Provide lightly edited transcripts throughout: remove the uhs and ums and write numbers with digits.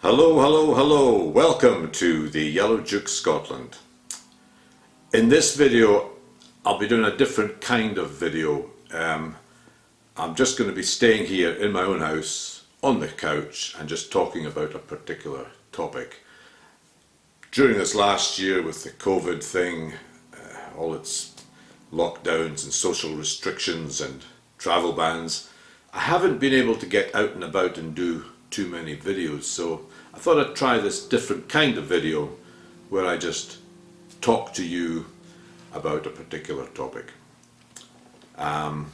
Hello, hello, hello. Welcome to the Yellow Duke Scotland. In this video, I'll be doing a different kind of video. I'm just going to be staying here in my own house, on the couch, and just talking about a particular topic. During this last year with the COVID thing, all its lockdowns and social restrictions and travel bans, I haven't been able to get out and about and do too many videos, so I thought I'd try this different kind of video where I just talk to you about a particular topic. I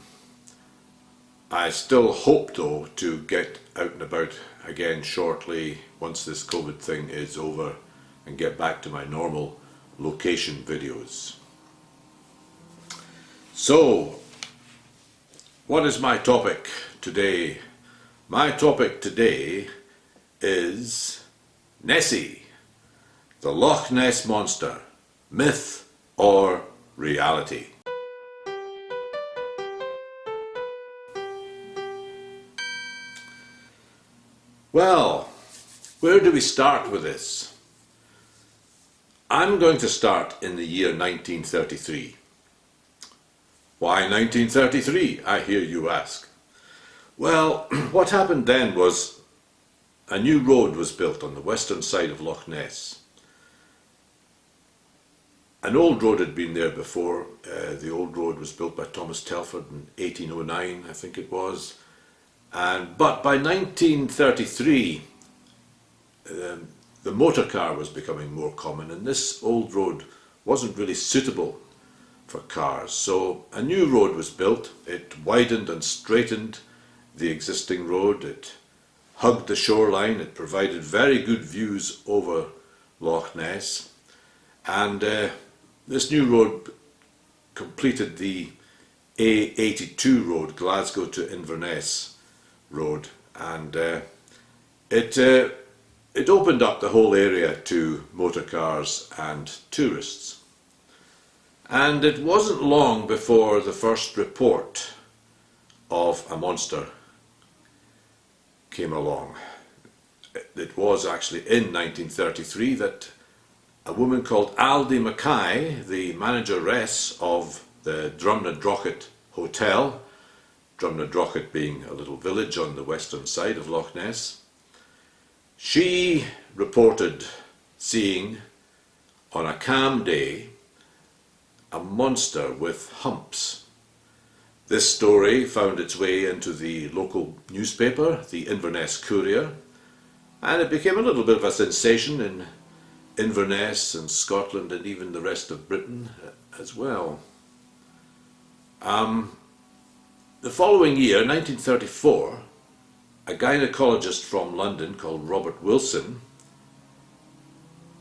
still hope though to get out and about again shortly once this COVID thing is over and get back to my normal location videos. So, what is my topic today? My topic today is Nessie, the Loch Ness Monster, myth or reality? Well, where do we start with this? I'm going to start in the year 1933. Why 1933, I hear you ask? Well, what happened then was a new road was built on the western side of Loch Ness. An old road had been there before. The old road was built by Thomas Telford in 1809, I think it was. But by 1933, the motor car was becoming more common, and this old road wasn't really suitable for cars. So a new road was built. It widened and straightened the existing road. It hugged the shoreline. It provided very good views over Loch Ness. And this new road completed the A82 road, Glasgow to Inverness road, and it opened up the whole area to motor cars and tourists. And it wasn't long before the first report of a monster came along. It was actually in 1933 that a woman called Aldi Mackay, the manageress of the Drumnadrochit Hotel, Drumnadrochit being a little village on the western side of Loch Ness, she reported seeing on a calm day a monster with humps. This story found its way into the local newspaper, the Inverness Courier, and it became a little bit of a sensation in Inverness and Scotland and even the rest of Britain as well. The following year, 1934, a gynecologist from London called Robert Wilson,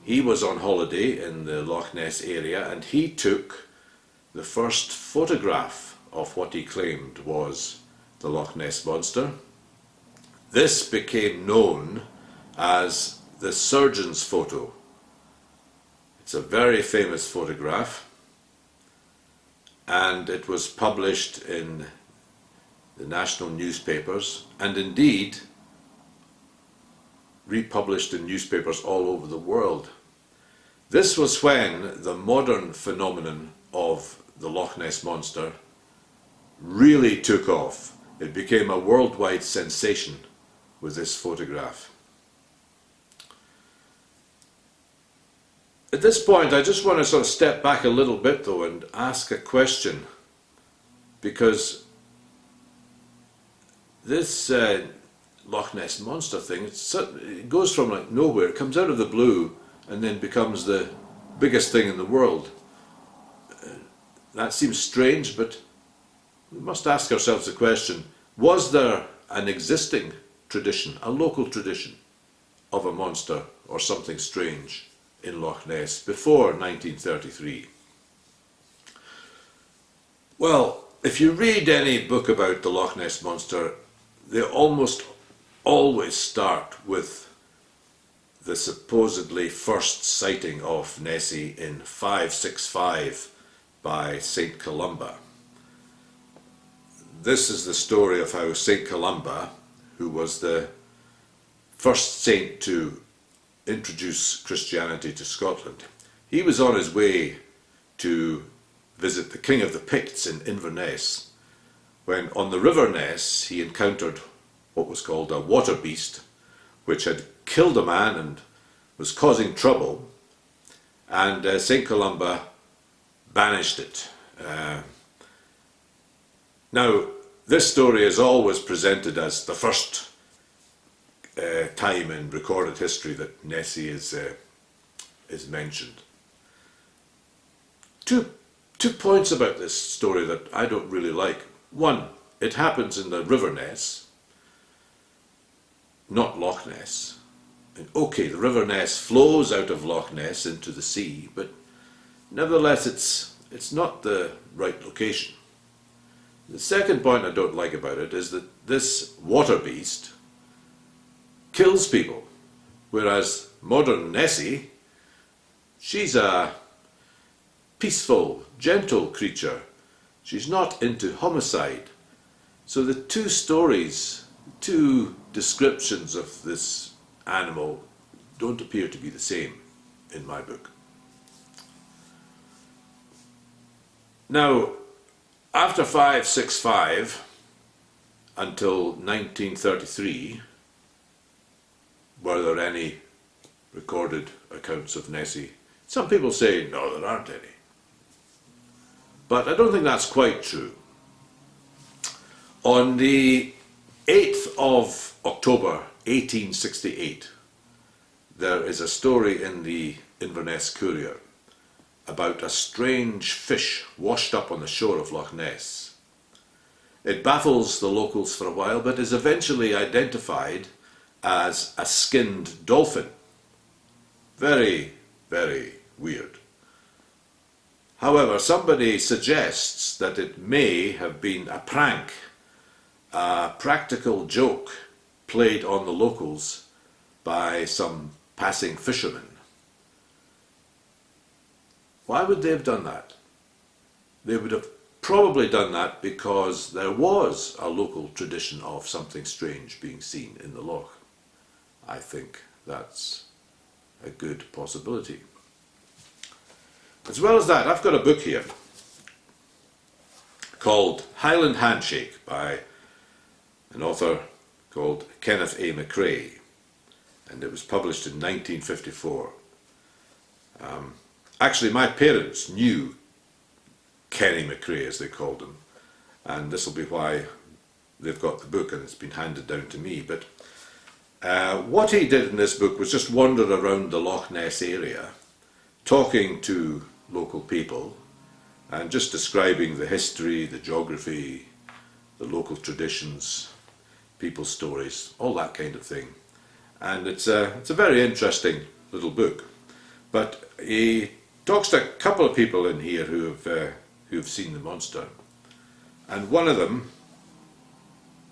he was on holiday in the Loch Ness area, and he took the first photograph of what he claimed was the Loch Ness Monster. This became known as the surgeon's photo. It's a very famous photograph, and it was published in the national newspapers, and indeed republished in newspapers all over the world. This was when the modern phenomenon of the Loch Ness Monster really took off. It became a worldwide sensation with this photograph. At this point, I just want to sort of step back a little bit though and ask a question, because this Loch Ness Monster thing, it goes from like nowhere, it comes out of the blue and then becomes the biggest thing in the world. That seems strange, but we must ask ourselves the question, was there an existing tradition, a local tradition of a monster or something strange in Loch Ness before 1933? Well, if you read any book about the Loch Ness Monster, they almost always start with the supposedly first sighting of Nessie in 565 by St. Columba. This is the story of how St. Columba, who was the first saint to introduce Christianity to Scotland. He was on his way to visit the King of the Picts in Inverness, when on the River Ness he encountered what was called a water beast, which had killed a man and was causing trouble, and St. Columba banished it. Now, this story is always presented as the first time in recorded history that Nessie is mentioned. Two points about this story that I don't really like. One, it happens in the River Ness, not Loch Ness. And okay, the River Ness flows out of Loch Ness into the sea, but nevertheless it's not the right location. The second point I don't like about it is that this water beast kills people, whereas modern Nessie, she's a peaceful, gentle creature. She's not into homicide. So the two stories, two descriptions of this animal don't appear to be the same in my book. Now, after 565 until 1933, were there any recorded accounts of Nessie? Some people say, no, there aren't any. But I don't think that's quite true. On the 8th of October 1868, there is a story in the Inverness Courier about a strange fish washed up on the shore of Loch Ness. It baffles the locals for a while, but is eventually identified as a skinned dolphin. Very, very weird. However, somebody suggests that it may have been a prank, a practical joke played on the locals by some passing fishermen. Why would they have done that? They would have probably done that because there was a local tradition of something strange being seen in the loch. I think that's a good possibility. As well as that, I've got a book here called Highland Handshake by an author called Kenneth A. McCrae, and it was published in 1954. Actually, my parents knew Kenny McCrae, as they called him, and this will be why they've got the book and it's been handed down to me. But what he did in this book was just wander around the Loch Ness area, talking to local people and just describing the history, the geography, the local traditions, people's stories, all that kind of thing. And it's a very interesting little book. But he talks to a couple of people in here who've seen the monster, and one of them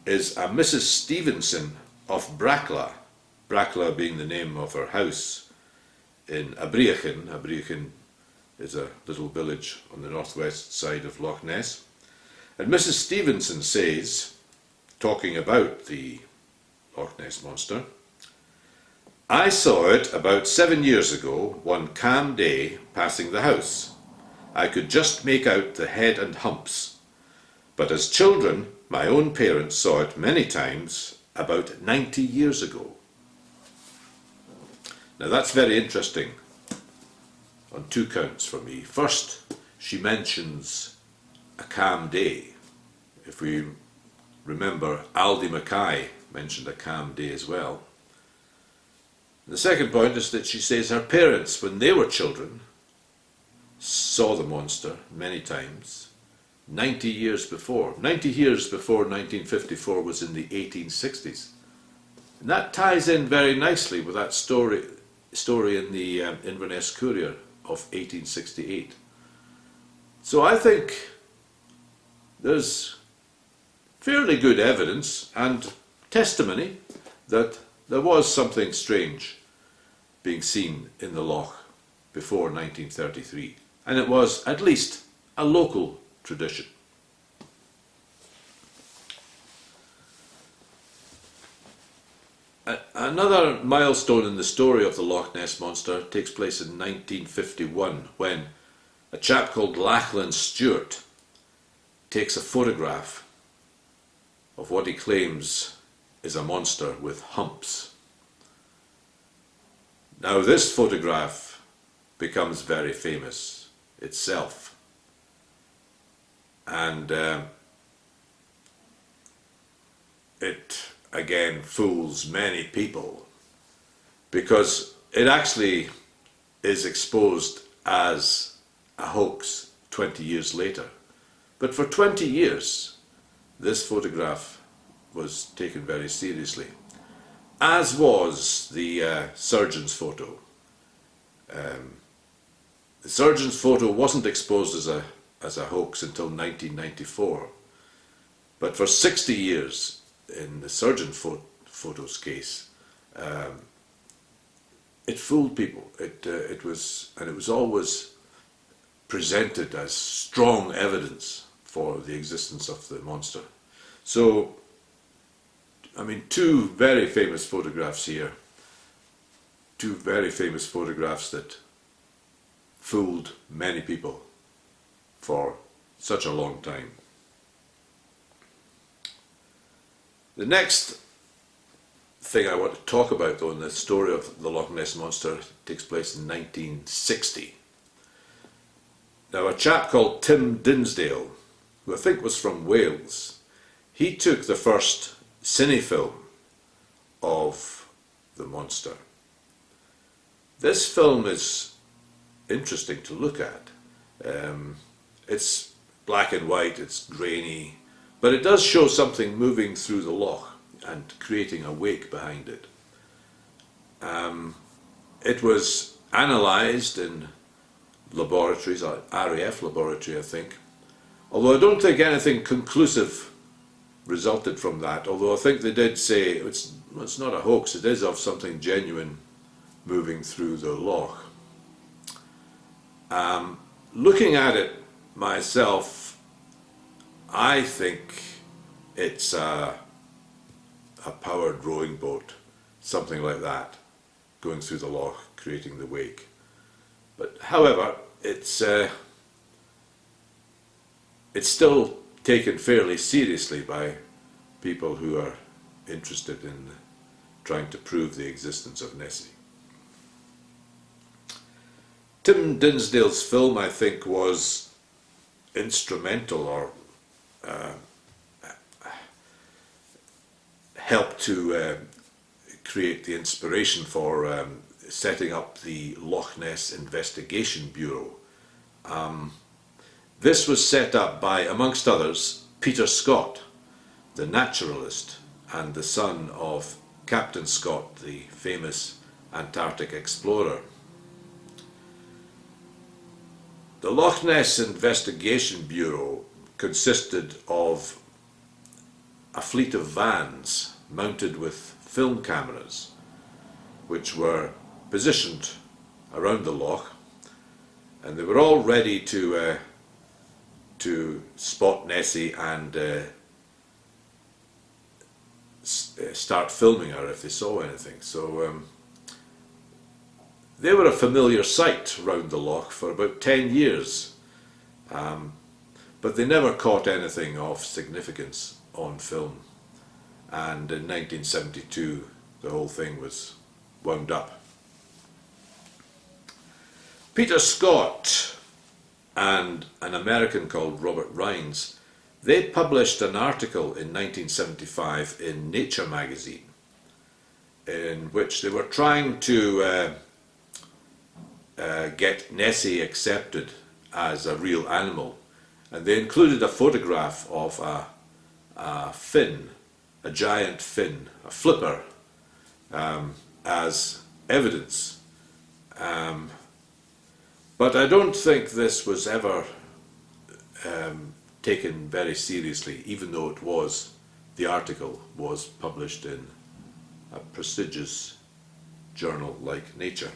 is a Mrs. Stevenson of Brackla, Brackla being the name of her house in Abriachin. Abriachin is a little village on the northwest side of Loch Ness. And Mrs. Stevenson says, talking about the Loch Ness Monster, "I saw it about 7 years ago, one calm day, passing the house. I could just make out the head and humps. But as children, my own parents saw it many times, about 90 years ago." Now that's very interesting on two counts for me. First, she mentions a calm day. If we remember, Aldi Mackay mentioned a calm day as well. The second point is that she says her parents, when they were children, saw the monster many times, 90 years before. 90 years before 1954 was in the 1860s. And that ties in very nicely with that story in the Inverness Courier of 1868. So I think there's fairly good evidence and testimony that there was something strange being seen in the loch before 1933, and it was at least a local tradition. Another milestone in the story of the Loch Ness Monster takes place in 1951 when a chap called Lachlan Stewart takes a photograph of what he claims is a monster with humps. Now this photograph becomes very famous itself, and it again fools many people because it actually is exposed as a hoax 20 years later. But for 20 years this photograph was taken very seriously, as was the surgeon's photo. The surgeon's photo wasn't exposed as a hoax until 1994, but for 60 years in the surgeon photo's case, it fooled people. It was always presented as strong evidence for the existence of the monster. So, I mean, two very famous photographs here, two very famous photographs that fooled many people for such a long time. The next thing I want to talk about, though, in the story of the Loch Ness Monster takes place in 1960. Now, a chap called Tim Dinsdale, who I think was from Wales, he took the first cinefilm of the monster. This film is interesting to look at. It's black and white, it's grainy, but it does show something moving through the loch and creating a wake behind it. It was analysed in laboratories, RAF laboratory I think, although I don't think anything conclusive resulted from that, although I think they did say it's not a hoax, it is of something genuine moving through the loch. Looking at it myself, I think it's a powered rowing boat, something like that, going through the loch, creating the wake. But however, it's still taken fairly seriously by people who are interested in trying to prove the existence of Nessie. Tim Dinsdale's film, I think, was instrumental or helped to create the inspiration for setting up the Loch Ness Investigation Bureau. This was set up by, amongst others, Peter Scott, the naturalist and the son of Captain Scott, the famous Antarctic explorer. The Loch Ness Investigation Bureau consisted of a fleet of vans mounted with film cameras, which were positioned around the loch, and they were all ready to spot Nessie and start filming her if they saw anything. So they were a familiar sight round the loch for about 10 years, but they never caught anything of significance on film, and in 1972 the whole thing was wound up. Peter Scott and an American called Robert Rines, they published an article in 1975 in Nature magazine in which they were trying to get Nessie accepted as a real animal, and they included a photograph of a fin, a giant fin, a flipper, as evidence. But I don't think this was ever taken very seriously, even though the article was published in a prestigious journal like Nature.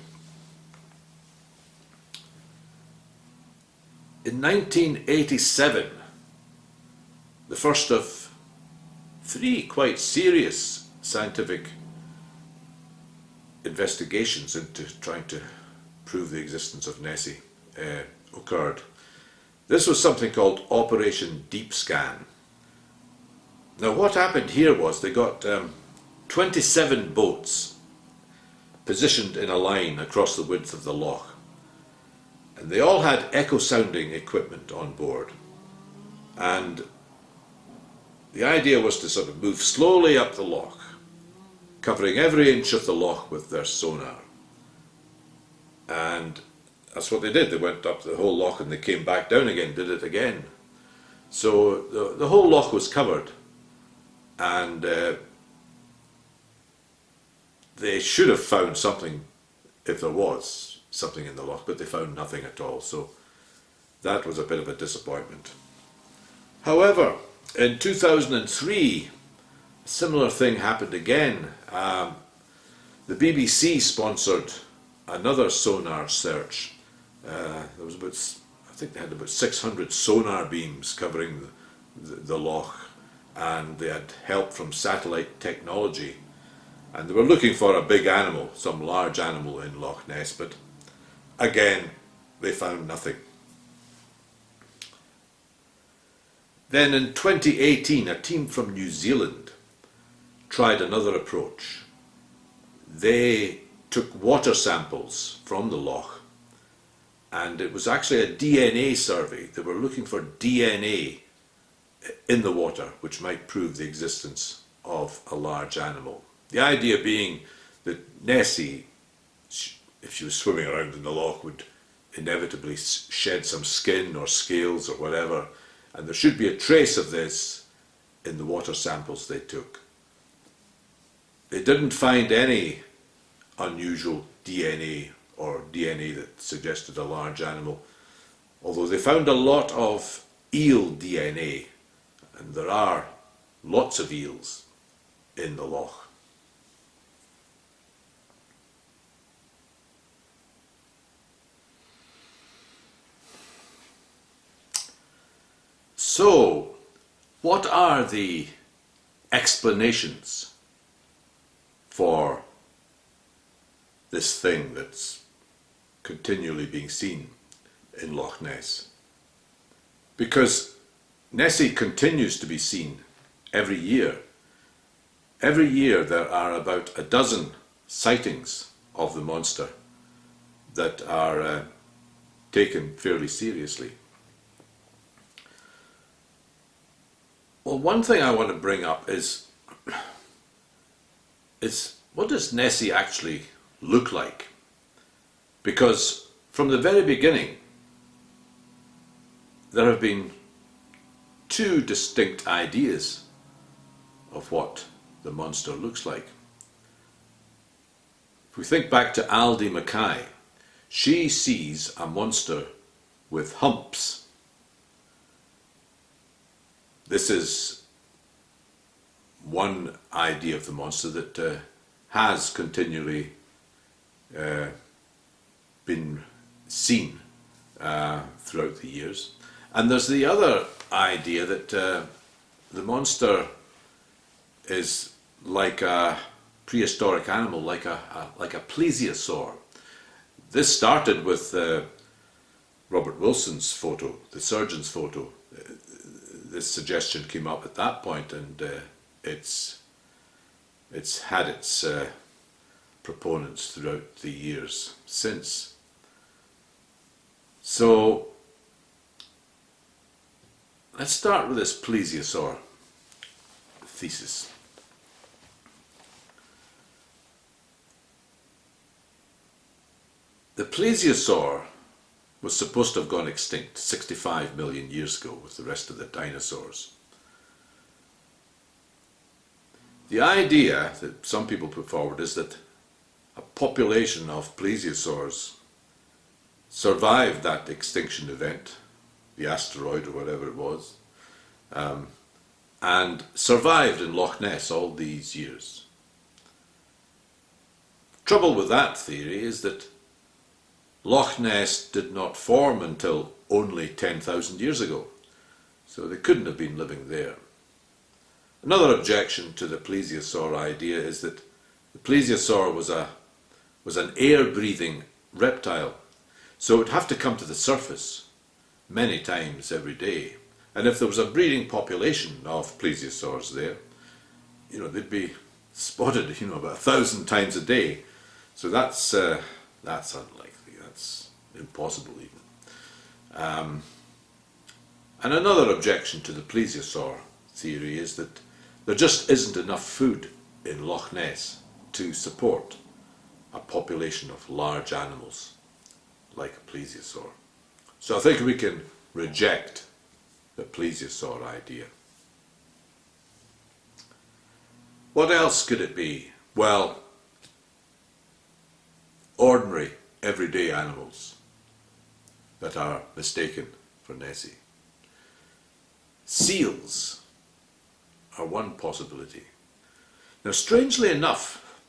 In 1987, the first of three quite serious scientific investigations into trying to prove the existence of Nessie occurred. This was something called Operation Deep Scan. Now what happened here was they got 27 boats positioned in a line across the width of the loch, and they all had echo sounding equipment on board, and the idea was to sort of move slowly up the loch, covering every inch of the loch with their sonar. And that's what they did. They went up the whole loch and they came back down again, did it again. So the whole loch was covered, and they should have found something if there was something in the loch, but they found nothing at all. So that was a bit of a disappointment. However, in 2003, a similar thing happened again. The BBC sponsored another sonar search. There was about, I think they had about 600 sonar beams covering the loch, and they had help from satellite technology, and they were looking for a big animal, some large animal in Loch Ness, but again they found nothing. Then in 2018, a team from New Zealand tried another approach. They took water samples from the loch, and it was actually a DNA survey. They were looking for DNA in the water which might prove the existence of a large animal. The idea being that Nessie, if she was swimming around in the loch, would inevitably shed some skin or scales or whatever, and there should be a trace of this in the water samples they took. They didn't find any unusual DNA or DNA that suggested a large animal, although they found a lot of eel DNA, and there are lots of eels in the loch. So, what are the explanations for this thing that's continually being seen in Loch Ness? Because Nessie continues to be seen every year. Every year there are about a dozen sightings of the monster that are taken fairly seriously. Well, one thing I want to bring up is what does Nessie actually look like? Because from the very beginning there have been two distinct ideas of what the monster looks like. If we think back to Aldi Mackay, she sees a monster with humps. This is one idea of the monster that has continually been seen throughout the years. And there's the other idea that the monster is like a prehistoric animal, like a plesiosaur. This started with Robert Wilson's photo, the surgeon's photo. This suggestion came up at that point, and it's had its proponents throughout the years since. So let's start with this plesiosaur thesis. The plesiosaur was supposed to have gone extinct 65 million years ago with the rest of the dinosaurs. The idea that some people put forward is that a population of plesiosaurs survived that extinction event, the asteroid or whatever it was, and survived in Loch Ness all these years. Trouble with that theory is that Loch Ness did not form until only 10,000 years ago, so they couldn't have been living there. Another objection to the plesiosaur idea is that the plesiosaur was a was an air-breathing reptile, so it would have to come to the surface many times every day. And if there was a breeding population of plesiosaurs there, they'd be spotted, about 1,000 times a day. So that's unlikely. That's impossible even. And another objection to the plesiosaur theory is that there just isn't enough food in Loch Ness to support a population of large animals like a plesiosaur. So I think we can reject the plesiosaur idea. What else could it be? Well, ordinary, everyday animals that are mistaken for Nessie. Seals are one possibility. Now, strangely enough,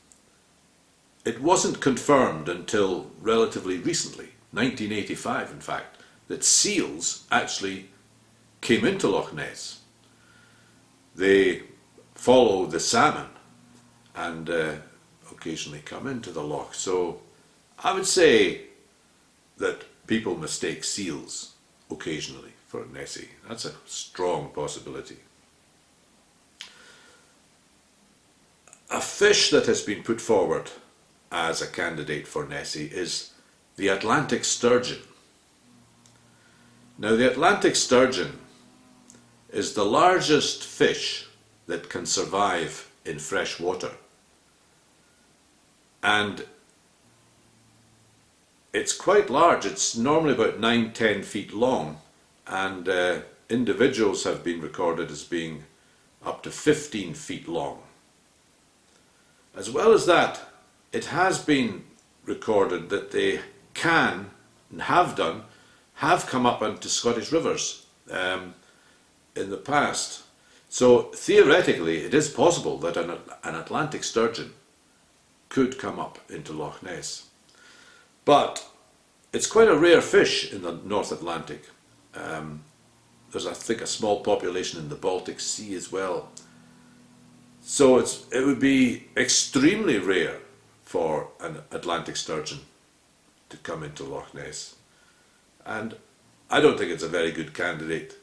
it wasn't confirmed until relatively recently, 1985 in fact, that seals actually came into Loch Ness. They follow the salmon and occasionally come into the loch. So I would say that people mistake seals occasionally for Nessie. That's a strong possibility. A fish that has been put forward as a candidate for Nessie is the Atlantic Sturgeon. Now, the Atlantic Sturgeon is the largest fish that can survive in fresh water. And it's quite large. It's normally about 9-10 feet long, and individuals have been recorded as being up to 15 feet long. As well as that, it has been recorded that they can, and have come up into Scottish rivers in the past. So theoretically, it is possible that an Atlantic sturgeon could come up into Loch Ness. But it's quite a rare fish in the North Atlantic. There's, I think, a small population in the Baltic Sea as well. So it would be extremely rare for an Atlantic sturgeon to come into Loch Ness. And I don't think it's a very good candidate.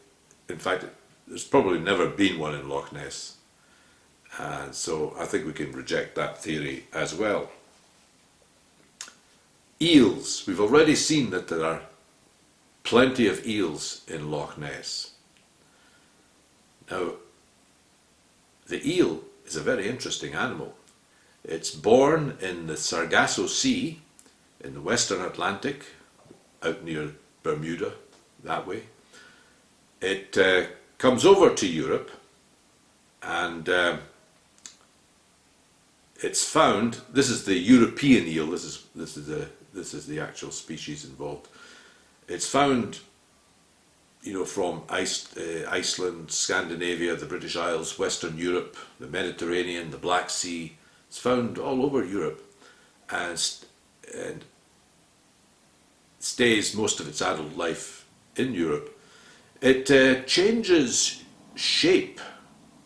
In fact, there's probably never been one in Loch Ness. And so I think we can reject that theory as well. Eels. We've already seen that there are plenty of eels in Loch Ness. Now, the eel is a very interesting animal. It's born in the Sargasso Sea in the Western Atlantic, out near Bermuda, that way. It comes over to Europe, and it's found. This is the European eel. This is the actual species involved. It's found, from Iceland, Scandinavia, the British Isles, Western Europe, the Mediterranean, the Black Sea. It's found all over Europe, and stays most of its adult life in Europe. It changes shape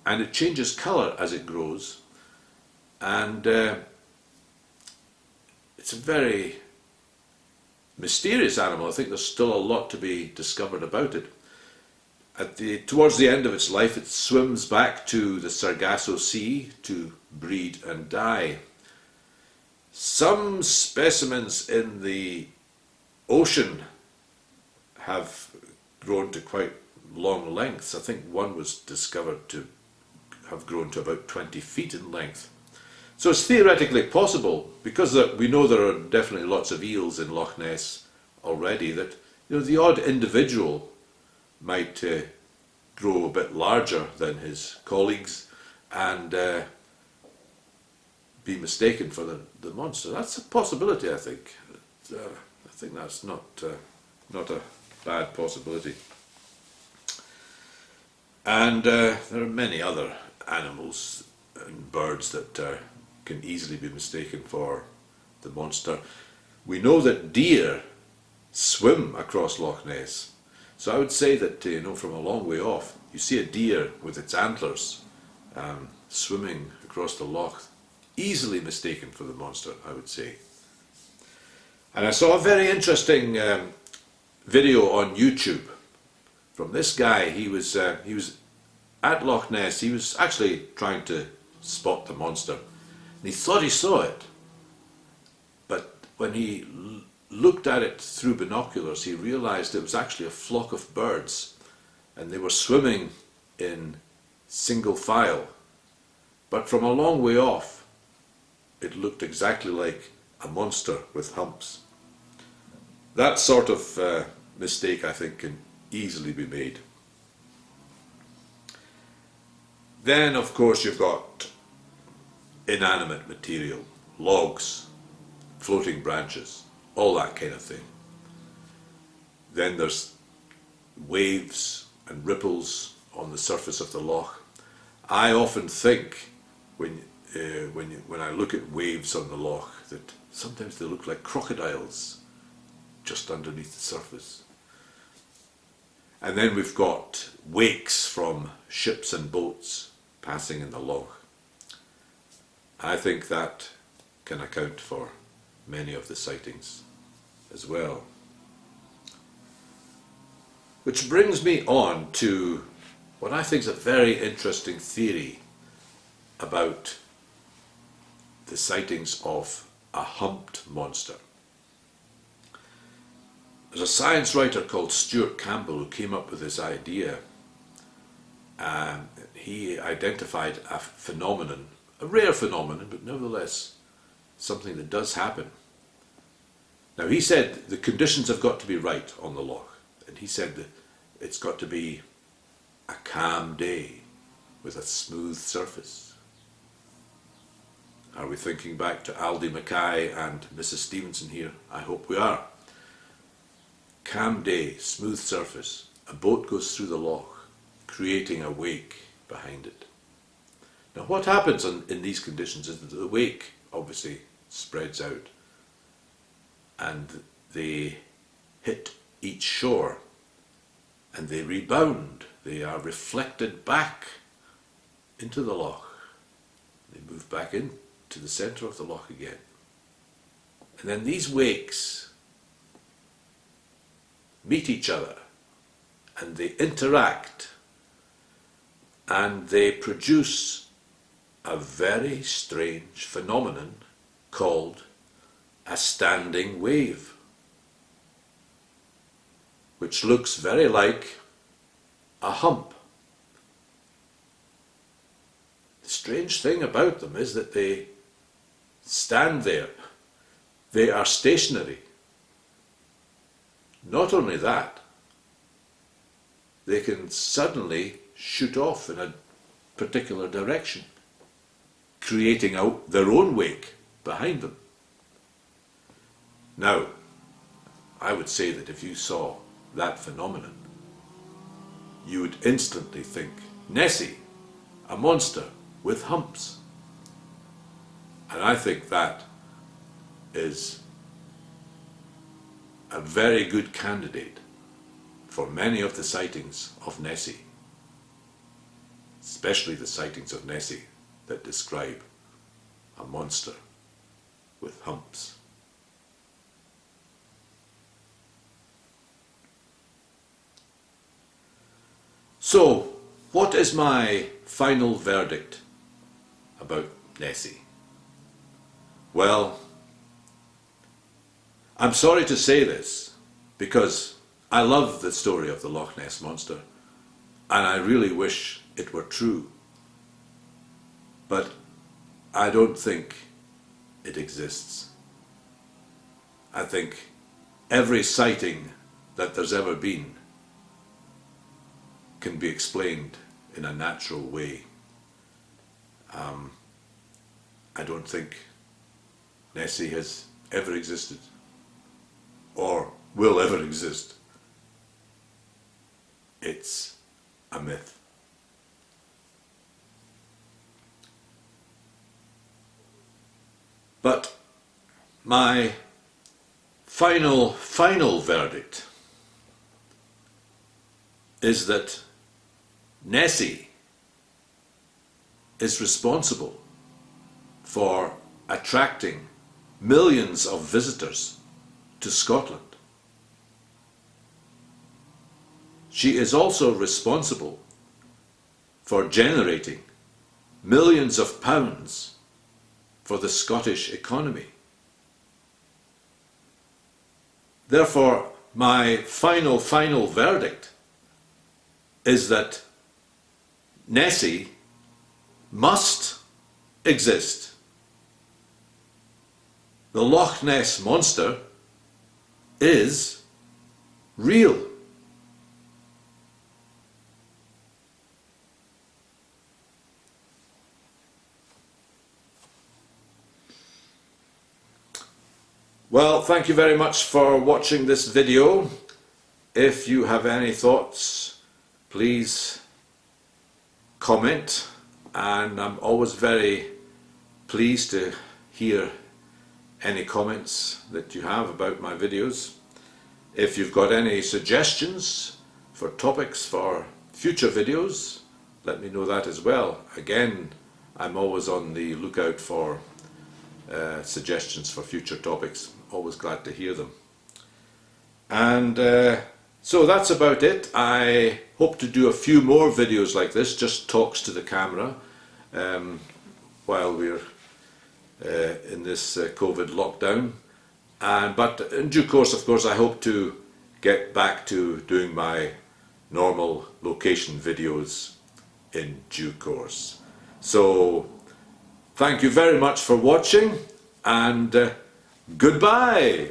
and it changes colour as it grows, and it's a very mysterious animal. I think there's still a lot to be discovered about it. Towards the end of its life, it swims back to the Sargasso Sea to breed and die. Some specimens in the ocean have grown to quite long lengths. I think one was discovered to have grown to about 20 feet in length. So it's theoretically possible, because we know there are definitely lots of eels in Loch Ness already, that the odd individual might grow a bit larger than his colleagues and be mistaken for the monster. That's a possibility, I think. I think that's not a bad possibility. And there are many other animals and birds that can easily be mistaken for the monster. We know that deer swim across Loch Ness. So I would say that, from a long way off, you see a deer with its antlers swimming across the loch, easily mistaken for the monster, I would say. And I saw a very interesting video on YouTube from this guy. He was at Loch Ness. He was actually trying to spot the monster. And he thought he saw it. But when he looked at it through binoculars, he realized it was actually a flock of birds. And they were swimming in single file. But from a long way off, it looked exactly like a monster with humps. That sort of mistake, I think, can easily be made. Then, of course, you've got inanimate material, logs, floating branches, all that kind of thing. Then there's waves and ripples on the surface of the loch. I often think when I look at waves on the loch that sometimes they look like crocodiles just underneath the surface. And then we've got wakes from ships and boats passing in the loch. I think that can account for many of the sightings as well. Which brings me on to what I think is a very interesting theory about the sightings of a humped monster. There's a science writer called Stuart Campbell who came up with this idea. He identified a phenomenon, a rare phenomenon, but nevertheless something that does happen. Now he said the conditions have got to be right on the loch, and he said that it's got to be a calm day with a smooth surface. Are we thinking back to Aldi Mackay and Mrs. Stevenson here? I hope we are. Calm day, smooth surface, a boat goes through the loch, creating a wake behind it. Now what happens in these conditions is that the wake obviously spreads out and they hit each shore and they rebound. They are reflected back into the loch. They move back into the centre of the loch again. And then these wakes meet each other and they interact and they produce a very strange phenomenon called a standing wave, which looks very like a hump. The strange thing about them is that they stand there. They are stationary. Not only that, they can suddenly shoot off in a particular direction, creating out their own wake behind them. Now, I would say that if you saw that phenomenon, you would instantly think, Nessie, a monster with humps. And I think that is a very good candidate for many of the sightings of Nessie, especially the sightings of Nessie that describe a monster with humps. So, what is my final verdict about Nessie? Well, I'm sorry to say this, because I love the story of the Loch Ness Monster, and I really wish it were true. But I don't think it exists. I think every sighting that there's ever been can be explained in a natural way. I don't think Nessie has ever existed or will ever exist. It's a myth. But my final verdict is that Nessie is responsible for attracting millions of visitors to Scotland. She is also responsible for generating millions of pounds for the Scottish economy. Therefore, my final verdict is that Nessie must exist. The Loch Ness Monster is real. Well, thank you very much for watching this video. If you have any thoughts, please comment, and I'm always very pleased to hear any comments that you have about my videos. If you've got any suggestions for topics for future videos, let me know that as well. Again, I'm always on the lookout for suggestions for future topics. Always glad to hear them. And so that's about it. I hope to do a few more videos like this, just talks to the camera, while we're in this COVID lockdown. But in due course, of course, I hope to get back to doing my normal location videos in due course. So thank you very much for watching, and goodbye.